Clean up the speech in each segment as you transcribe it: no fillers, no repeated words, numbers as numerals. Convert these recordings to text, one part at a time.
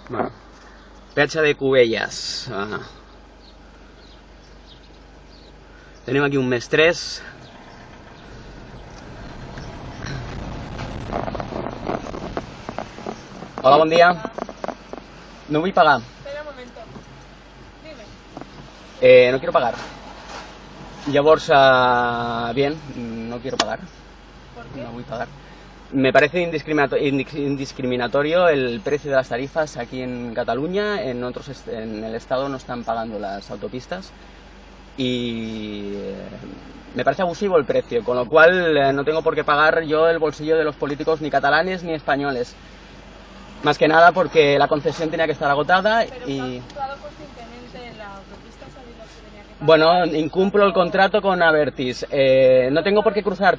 Bueno, peatge de Cubelles. Tenim aquí un més 3. Hola, bon dia. No vull pagar. Espera un momento. Dime. No quiero pagar. Llavors, bien, no quiero pagar. ¿Por qué? No voy a pagar. Me parece indiscriminatorio el precio de las tarifas aquí en Cataluña. En el Estado no están pagando las autopistas y me parece abusivo el precio, con lo cual no tengo por qué pagar yo el bolsillo de los políticos ni catalanes ni españoles. Más que nada porque la concesión tenía que estar agotada y... Conscientemente la autopista sabiendo que tenía que pagar. Bueno, incumplo el contrato con Abertis. No tengo por qué cruzar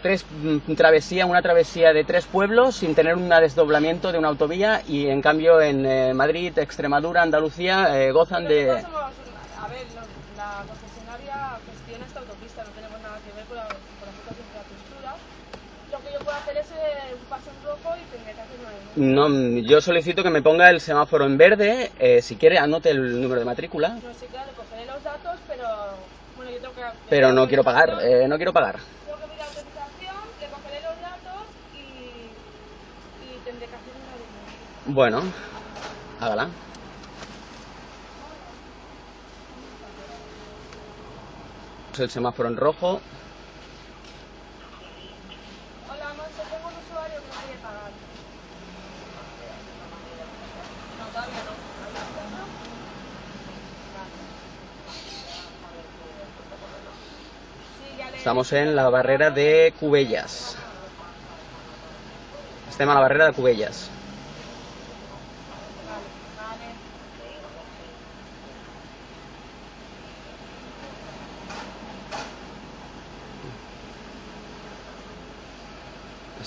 una travesía de 3 pueblos sin tener un desdoblamiento de una autovía y en cambio en Madrid, Extremadura, Andalucía gozan de... A ver, la concesionaria gestiona esta autopista, no tenemos nada que ver con las otras infraestructuras. Lo que yo puedo hacer es un paso en rojo y tendré que hacer una denuncia. No, yo solicito que me ponga el semáforo en verde, si quiere anote el número de matrícula. No sé, claro, cogeré los datos, pero bueno, yo tengo que... Pero no quiero pagar, no quiero pagar. Tengo que mirar la autorización, le cogeré los datos y tendré que hacer una denuncia. Bueno, hágala. El semáforo en rojo. Hola, Monse, tengo un usuario que no quiere pagar. No, todavía no. Sí, ya le... Estamos en la barrera de Cubelles. Estem a la barrera de Cubelles. Vale.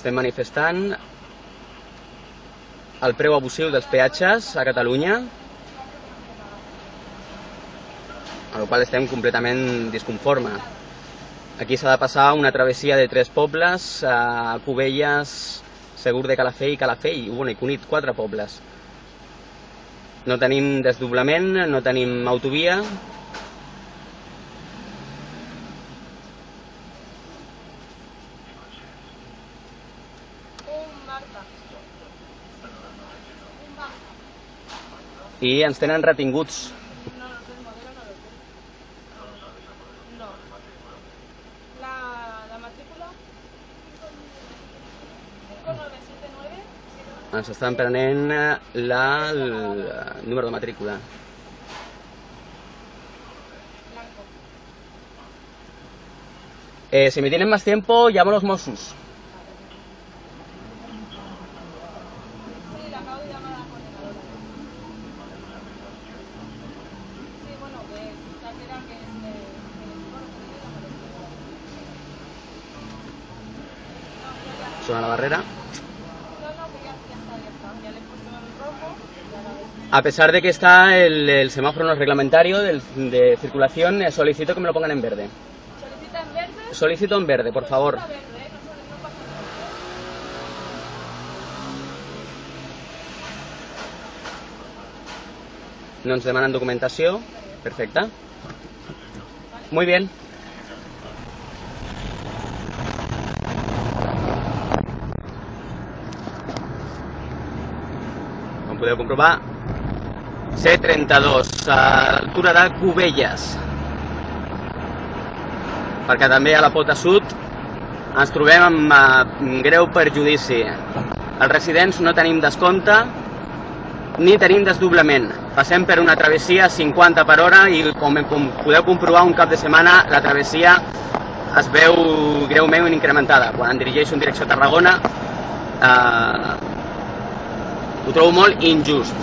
Estem manifestant el preu abusiu dels peatges a Catalunya, a la qual estem completament disconforme. Aquí s'ha de passar una travessia de 3 pobles, a Cubelles, Segur de Calafell i Calafell, i Cunit, 4 pobles. No tenim desdoblament, no tenim autovia. I ens tenen retinguts. No, el modelo no lo sé. No. La matrícula 5979. Ens estan prenent el número de matrícula. Blanco. Si me tienen más tiempo, llamo a los Mossos. Sí, la acabo de llamar a la coordinadora. Sí, bueno, que era que el equipo no podía. Suena la barrera. No, que ya está. Ya le he puesto en rojo. A pesar de que está el semáforo no reglamentario de circulación, solicito que me lo pongan en verde. ¿Solicita en verde? Solicito en verde, por favor. Solicita verde, no pasa nada. No ens demanen documentació. Perfecte. Muy bien. Com podeu comprovar, C32, a l'altura de Cubelles. Perquè també a la pota sud ens trobem amb greu perjudici. Els residents no tenim descompte ni tenim desdoblament. Passem per una travessia a 50 per hora i com podeu comprovar un cap de setmana la travessia es veu greument incrementada. Quan em dirigeixo en direcció a Tarragona ho trobo molt injust.